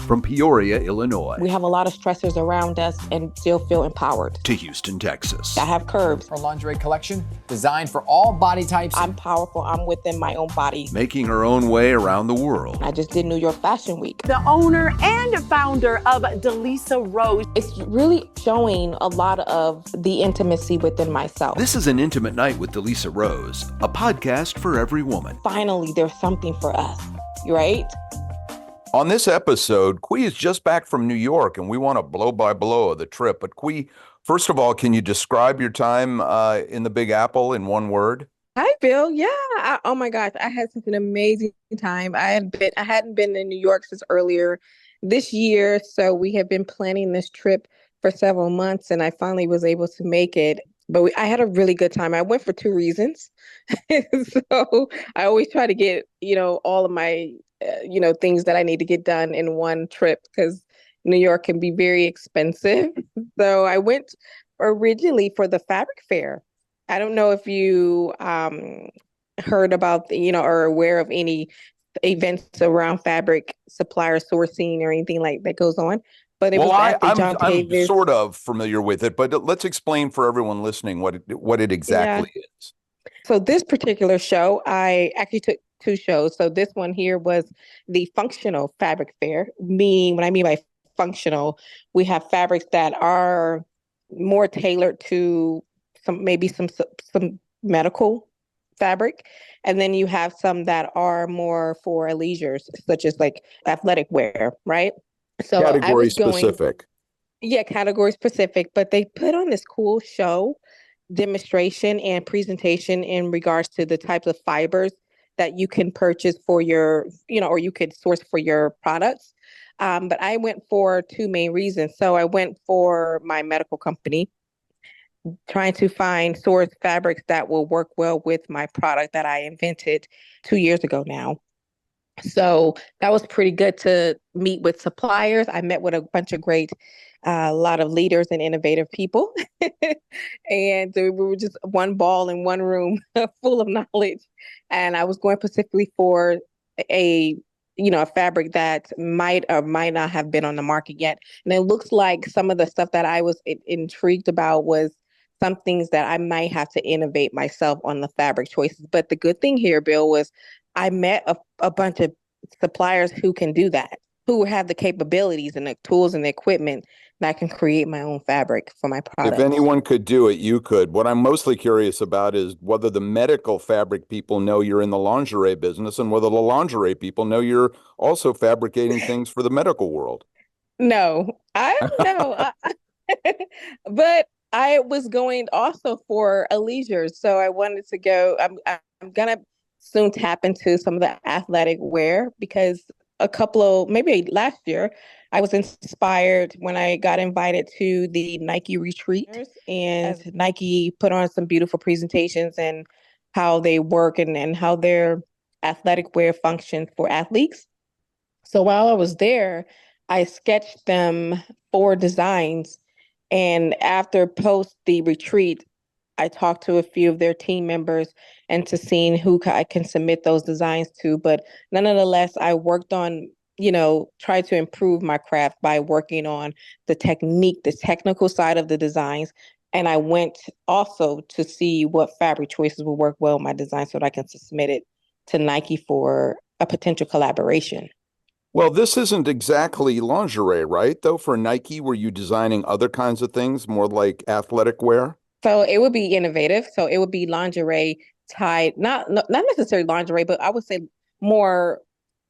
From Peoria, Illinois. We have a lot of stressors around us and still feel empowered. To Houston, Texas. I have curves. Our lingerie collection designed for all body types. I'm powerful. I'm within my own body. Making her own way around the world. I just did New York Fashion Week. The owner and founder of Delisa Rose. It's really showing a lot of the intimacy within myself. This is An Intimate Night with Delisa Rose, a podcast for every woman. Finally, there's something for us, right? On this episode, Quee is just back from New York, and we want a blow-by-blow of the trip. But Quee, first of all, can you describe your time in the Big Apple in one word? Hi, Bill. Yeah. Oh my gosh, I had such an amazing time. I hadn't been in New York since earlier this year, so we have been planning this trip for several months, and I finally was able to make it. But I had a really good time. I went for two reasons. So I always try to get, all of my things that I need to get done in one trip because New York can be very expensive. So I went originally for the fabric fair. I don't know if you heard about, or are aware of any events around fabric supplier sourcing or anything like that goes on. But it was at the John I'm sort of familiar with it, but let's explain for everyone listening what it exactly is. So this particular show, I actually took two shows. So this one here was the functional fabric fair. What I mean by functional, we have fabrics that are more tailored to some medical fabric. And then you have some that are more for leisure, such as like athletic wear, right? So category specific. Yeah, category specific. But they put on this cool show, demonstration and presentation in regards to the types of fibers that you can purchase for your, or you could source for your products. But I went for two main reasons. So I went for my medical company, trying to source fabrics that will work well with my product that I invented 2 years ago now. So that was pretty good to meet with suppliers. I met with a bunch of a lot of leaders and innovative people. And we were just one ball in one room full of knowledge. And I was going specifically for a fabric that might or might not have been on the market yet. And it looks like some of the stuff that I was intrigued about was some things that I might have to innovate myself on the fabric choices. But the good thing here, Bill, was I met a bunch of suppliers who can do that, who have the capabilities and the tools and the equipment that I can create my own fabric for my product. If anyone could do it, you could. What I'm mostly curious about is whether the medical fabric people know you're in the lingerie business and whether the lingerie people know you're also fabricating things for the medical world. No, I don't know. But I was going also for a leisure. So I wanted to go, I'm going to soon tap into some of the athletic wear because maybe last year, I was inspired when I got invited to the Nike retreat, and Nike put on some beautiful presentations and how they work and how their athletic wear functions for athletes. So while I was there, I sketched them 4 designs. And post the retreat, I talked to a few of their team members and to seeing who I can submit those designs to. But nonetheless, I worked on, try to improve my craft by working on the technical side of the designs. And I went also to see what fabric choices would work well with my design so that I can submit it to Nike for a potential collaboration. Well, this isn't exactly lingerie, right? Though for Nike, were you designing other kinds of things, more like athletic wear? So it would be innovative. So it would be lingerie tied, not necessarily lingerie, but I would say more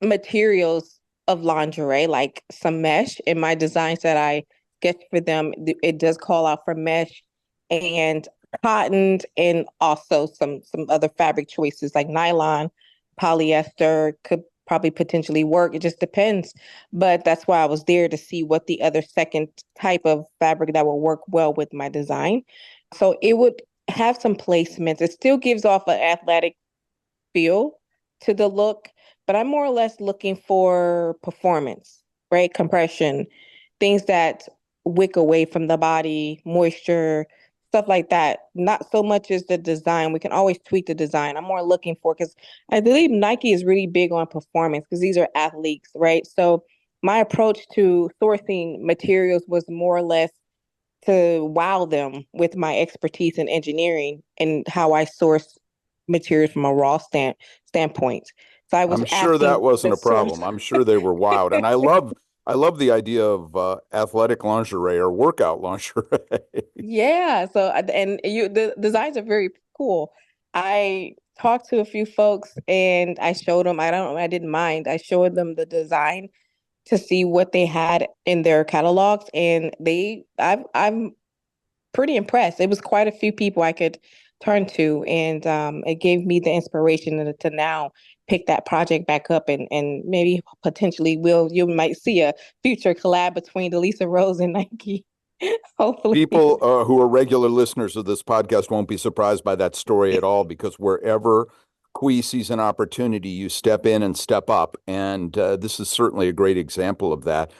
materials of lingerie, like some mesh. In my designs that I sketched for them, it does call out for mesh and cotton, and also some other fabric choices like nylon, polyester could probably potentially work. It just depends. But that's why I was there to see what the other second type of fabric that will work well with my design. So it would have some placements. It still gives off an athletic feel to the look, but I'm more or less looking for performance, right? Compression, things that wick away from the body, moisture, stuff like that. Not so much as the design. We can always tweak the design. I'm more looking for, because I believe Nike is really big on performance because these are athletes, right? So my approach to sourcing materials was more or less to wow them with my expertise in engineering and how I source materials from a raw standpoint. So I was I'm sure asking that wasn't the a problem. source. I'm sure they were wowed. And I love the idea of athletic lingerie or workout lingerie. Yeah, so and the designs are very cool. I talked to a few folks and I showed them, I didn't mind. I showed them the design to see what they had in their catalogs and I'm pretty impressed. It was quite a few people I could turn to, and it gave me the inspiration to now pick that project back up and maybe potentially you might see a future collab between Delisa Rose and Nike. Hopefully. People who are regular listeners of this podcast won't be surprised by that story at all, because wherever Quee sees an opportunity, you step in and step up. And this is certainly a great example of that.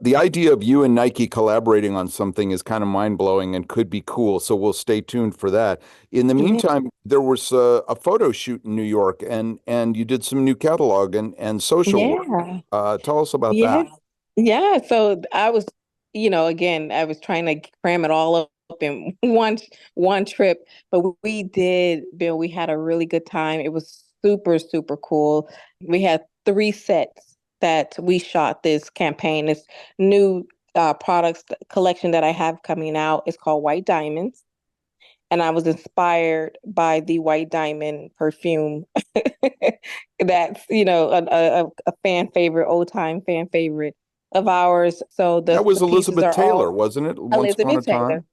The idea of you and Nike collaborating on something is kind of mind-blowing and could be cool. So we'll stay tuned for that. In the Yeah. meantime, there was a photo shoot in New York, and you did some new catalog and social work. Yeah. Tell us about Yeah. that. Yeah. So I was, again, I was trying to cram it all up in one trip, but we did, Bill, we had a really good time. It was super, super cool. We had 3 sets that we shot this campaign, this new products collection that I have coming out. It's called White Diamonds. And I was inspired by the White Diamond perfume. That's, a fan favorite, old time fan favorite of ours. So That the was pieces Elizabeth are Taylor, all wasn't it? Once upon a Elizabeth time. Taylor.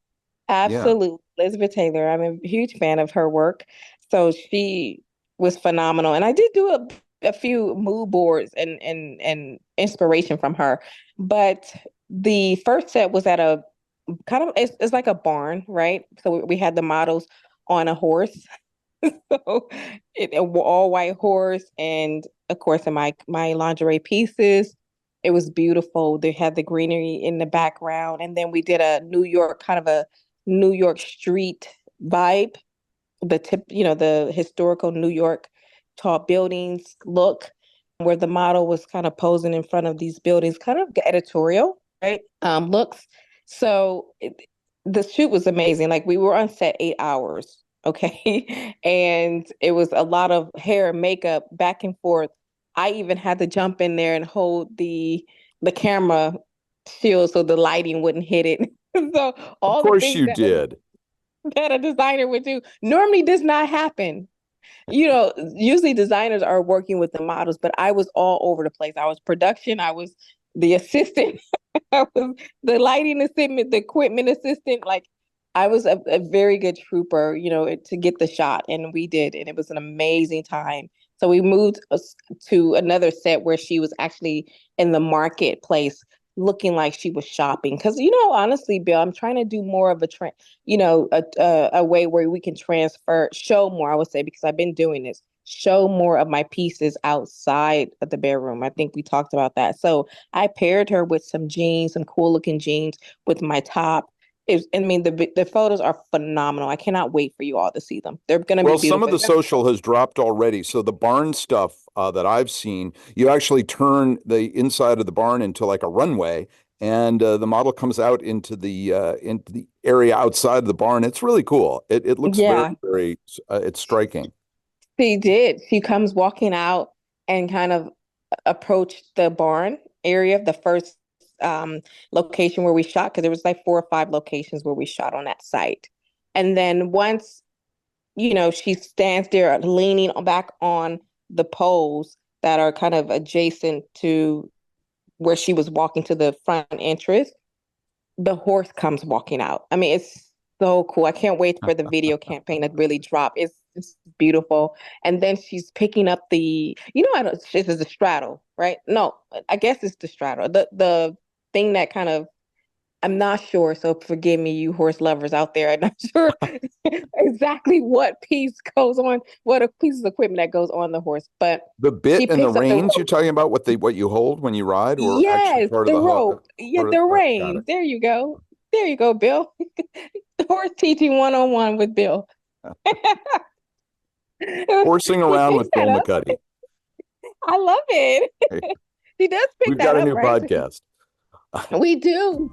Yeah. Absolutely. Elizabeth Taylor. I'm a huge fan of her work. So she was phenomenal. And I did do a few mood boards and inspiration from her. But the first set was at a kind of, it's like a barn, right? So we had the models on a horse. So all white horse, and of course in my lingerie pieces. It was beautiful. They had the greenery in the background, and then we did a New York kind of a New York street vibe. The historical New York tall buildings look, where the model was kind of posing in front of these buildings, kind of editorial, right? Looks. So the shoot was amazing. Like we were on set 8 hours, okay, and it was a lot of hair and makeup back and forth. I even had to jump in there and hold the camera shield so the lighting wouldn't hit it. So Of all the course things you did. that a designer would do normally does not happen. Usually designers are working with the models, but I was all over the place. I was production, I was the assistant, I was the lighting assistant, the equipment assistant. Like I was a very good trooper, to get the shot, and we did, and it was an amazing time. So we moved to another set where she was actually in the marketplace looking like she was shopping. Because, honestly, Bill, I'm trying to do more of a way where we can show more, I would say, because I've been doing this, show more of my pieces outside of the bedroom. I think we talked about that. So I paired her with some jeans, some cool looking jeans with my top. The photos are phenomenal. I cannot wait for you all to see them. They're going to be Well, some of beautiful. the social has dropped already. So the barn stuff that I've seen, you actually turn the inside of the barn into like a runway, and the model comes out into the area outside the barn. It's really cool. It looks very, Yeah, very, it's striking. she did. She comes walking out and kind of approached the barn area, the first location where we shot, because there was like 4 or 5 locations where we shot on that site. And then once, she stands there leaning back on the poles that are kind of adjacent to where she was walking to the front entrance, the horse comes walking out. I mean, it's so cool. I can't wait for the video campaign to really drop. It's beautiful. And then she's picking up I don't, this is the straddle, right? No, I guess it's the straddle. The thing that kind of, I'm not sure, so forgive me, you horse lovers out there. I'm not sure exactly what piece goes on, what a piece of equipment that goes on the horse, but The she bit and the picks up the reins, you're rope. talking about what you hold when you ride, or actually Yes, part of the the rope. Yeah, part of the got reins. it. There you go. There you go, Bill. Horse teaching 101 with Bill. Horsing He around picks with that Bill up. McCuddy. I love it. She does pick We've that got a up, new right? podcast. We do.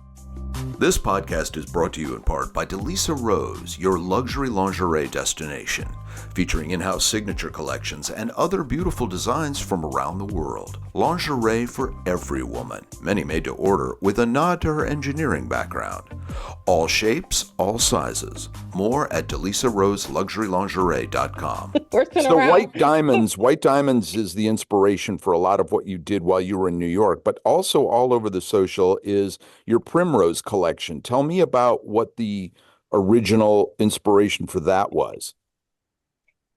This podcast is brought to you in part by Delisa Rose, your luxury lingerie destination, featuring in-house signature collections and other beautiful designs from around the world. Lingerie for every woman, many made to order with a nod to her engineering background. All shapes, all sizes. More at DelisaRoseLuxuryLingerie.com. So White Diamonds is the inspiration for a lot of what you did while you were in New York, but also all over the social is your Primrose collection. Tell me about what the original inspiration for that was.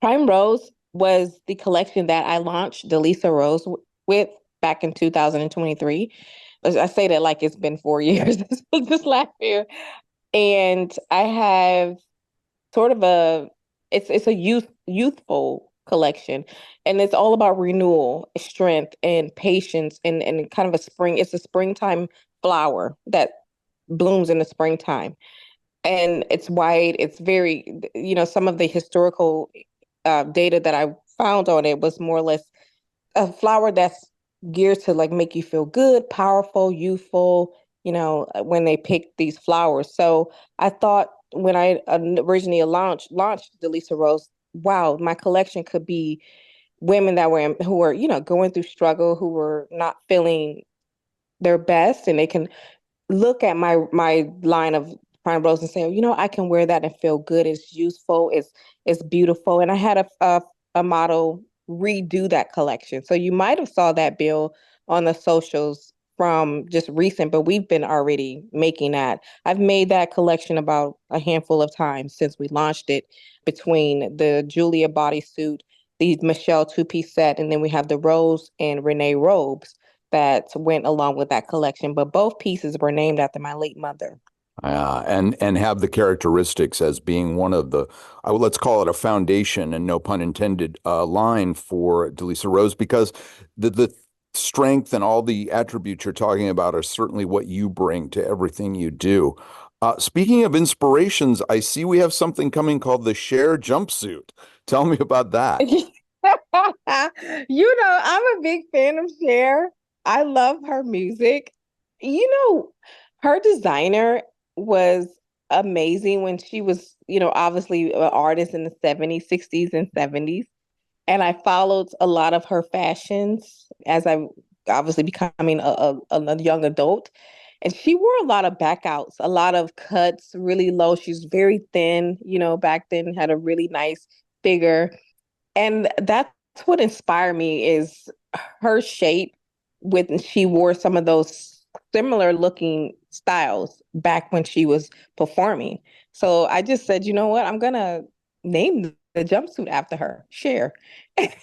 Prime Rose was the collection that I launched Delisa Rose with back in 2023. I say that like it's been 4 years. This last year. And I have sort of it's a youthful collection, and it's all about renewal, strength, and patience, and kind of it's a springtime flower that blooms in the springtime. And it's white. It's very, some of the historical data that I found on it was more or less a flower that's geared to like make you feel good, powerful, youthful, when they pick these flowers. So I thought when I originally launched Delisa Rose, wow, my collection could be women who were, going through struggle, who were not feeling their best, and they can look at my line of Prime Rose and say, I can wear that and feel good. It's useful. It's beautiful. And I had a model redo that collection. So you might have saw that, Bill, on the socials from just recent, but we've been already making that. I've made that collection about a handful of times since we launched it, between the Julia bodysuit, the Michelle two-piece set, and then we have the Rose and Renee robes that went along with that collection. But both pieces were named after my late mother. And have the characteristics as being one of the, let's call it a foundation, and no pun intended, line for Delisa Rose, because the strength and all the attributes you're talking about are certainly what you bring to everything you do. Speaking of inspirations, I see we have something coming called the Cher jumpsuit. Tell me about that. I'm a big fan of Cher. I love her music. Her designer was amazing when she was, obviously an artist in the 70s, 60s, and 70s. And I followed a lot of her fashions as I obviously becoming a young adult. And she wore a lot of backouts, a lot of cuts, really low. She's very thin, back then, had a really nice figure. And that's what inspired me, is her shape when she wore some of those similar looking styles back when she was performing. So I just said, you know what, I'm gonna name the jumpsuit after her, Cher. And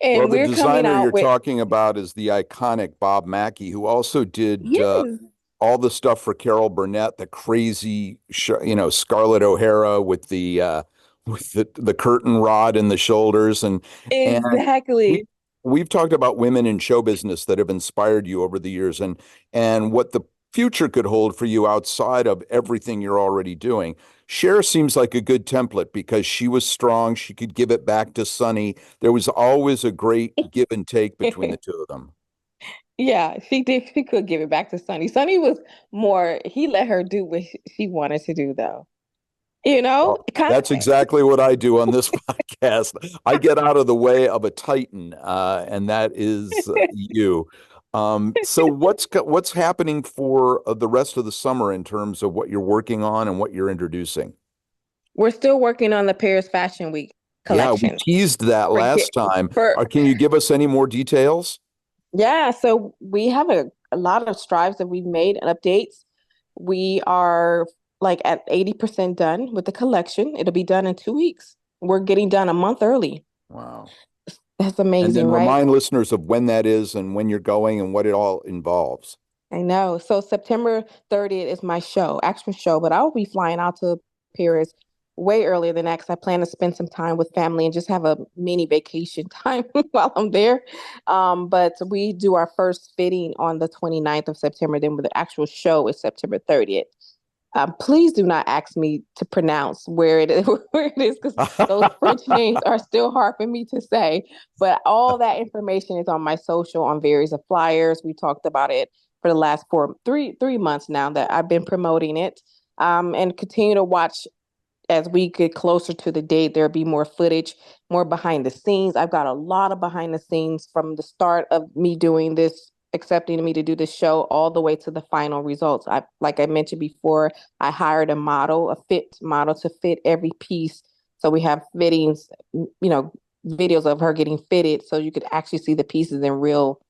Well, the we're coming designer out you're with talking about is the iconic Bob Mackie, who also did yes, all the stuff for Carol Burnett, the crazy, Scarlett O'Hara with the curtain rod in the shoulders, and we exactly. we've talked about women in show business that have inspired you over the years, and what the future could hold for you outside of everything you're already doing. Cher seems like a good template because she was strong. She could give it back to Sonny. There was always a great give and take between the two of them. Yeah, she did. She could give it back to Sonny. Sonny was more, he let her do what she wanted to do, though. Well, Kind that's exactly what I do on this podcast. I get out of the way of a titan, and that is you. So what's happening for the rest of the summer in terms of what you're working on and what you're introducing? we're still working on the Paris Fashion Week Yeah, we collection. teased that For, last time. for Can you give us any more details? Yeah, so we have a lot of strides that we've made and updates. We are like at 80% done with the collection. It'll be done in 2 weeks. We're getting done a month early. Wow. That's And amazing, then right? remind listeners of when that is and when you're going and what it all involves. I know. So September 30th is my actual show, but I'll be flying out to Paris way earlier than that because I plan to spend some time with family and just have a mini vacation time while I'm there. But we do our first fitting on the 29th of September. Then the actual show is September 30th. Please do not ask me to pronounce where it is, where it is, because those French names are still hard for me to say. But all that information is on my social, on various flyers. We talked about it for the last three months now that I've been promoting it. And continue to watch as we get closer to the date. There'll be more footage, more behind the scenes. I've got a lot of behind the scenes from the start of me doing this, accepting me to do this show, all the way to the final results. Like I mentioned before, I hired a model, a fit model, to fit every piece. So we have fittings, videos of her getting fitted, so you could actually see the pieces in real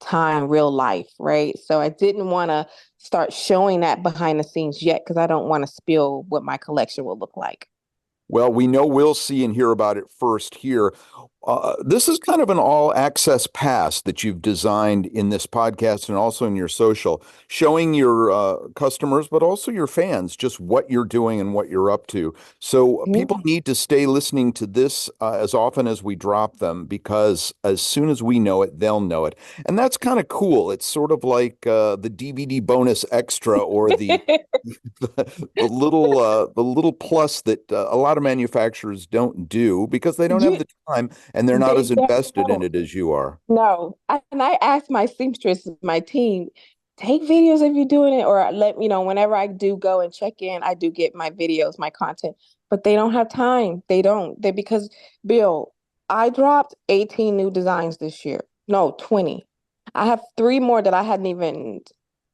time, real life, right? So I didn't want to start showing that behind the scenes yet, because I don't want to spill what my collection will look like. Well, we know we'll see and hear about it first here. This is kind of an all access pass that you've designed in this podcast and also in your social, showing your customers, but also your fans, just what you're doing and what you're up to. So people need to stay listening to this as often as we drop them, because as soon as we know it, they'll know it. And that's kind of cool. It's sort of like the DVD bonus extra, or the the little plus that a lot of manufacturers don't do because they don't have the time and they're not as invested in it as you are. No. And I asked my seamstress, my team, take videos if you're doing it, or let me know whenever I do go and check in. I do get my videos, my content, but they don't have time. They don't. Because Bill, I dropped 18 new designs this year. No, 20. I have 3 more that I hadn't even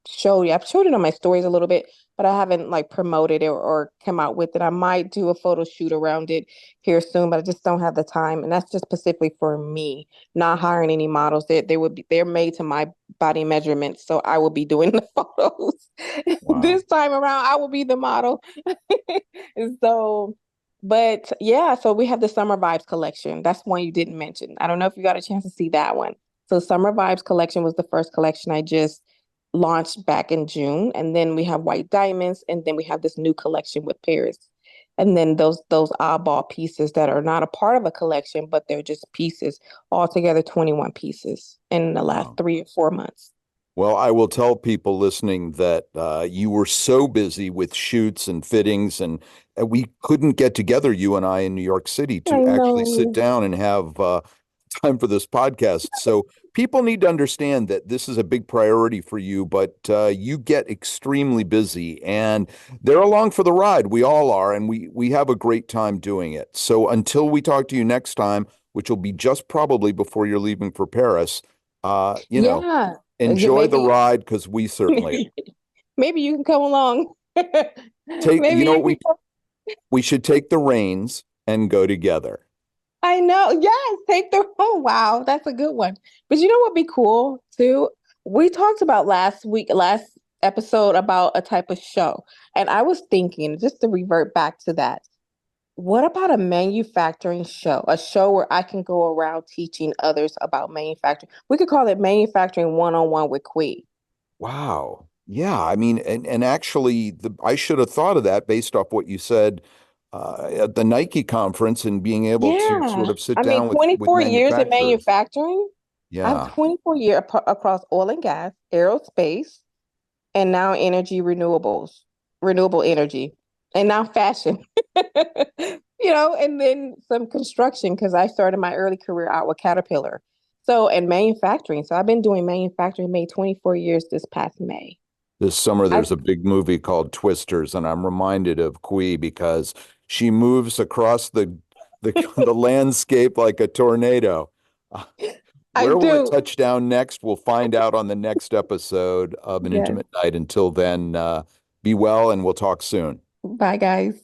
showed you. I've showed it on my stories a little bit, but I haven't like promoted it or come out with it. I might do a photo shoot around it here soon, but I just don't have the time. And that's just specifically for me, not hiring any models. They're made to my body measurements. So I will be doing the photos. Wow. This time around, I will be the model. So, but yeah, so we have the Summer Vibes collection. That's one you didn't mention. I don't know if you got a chance to see that one. So Summer Vibes collection was the first collection I just launched back in June. And then we have white diamonds, and then we have this new collection with Paris. And then those oddball pieces that are not a part of a collection, but they're just pieces, altogether 21 pieces in the last 3 or 4 months. Well, I will tell people listening that you were so busy with shoots and fittings, and we couldn't get together, you and I, in New York City to actually sit down and have time for this podcast. So people need to understand that this is a big priority for you, but you get extremely busy, and they're along for the ride. We all are, and we have a great time doing it. So until we talk to you next time, which will be just probably before you're leaving for Paris, know, enjoy the ride, because we certainly maybe you can come along. we should take the reins and go together. I know. Yes, oh wow, that's a good one. But you know what would be cool too? We talked about last episode about a type of show. And I was thinking, just to revert back to that, what about a manufacturing show? A show where I can go around teaching others about manufacturing. We could call it Manufacturing 101 with Quee. Wow. Yeah. I mean, and actually I should have thought of that based off what you said at the Nike conference, and being able to sort of sit down with 24 years in manufacturers. manufacturing. Yeah. I have 24 years across oil and gas, aerospace, and now renewable energy, and now fashion. And then some construction, because I started my early career out with Caterpillar. So, and manufacturing. So I've been doing manufacturing, made 24 years this past May. This summer, there's a big movie called Twisters, and I'm reminded of Quee because she moves across the landscape like a tornado. Where will it touch down next? We'll find out on the next episode of An Intimate Night. Until then, be well, and we'll talk soon. Bye, guys.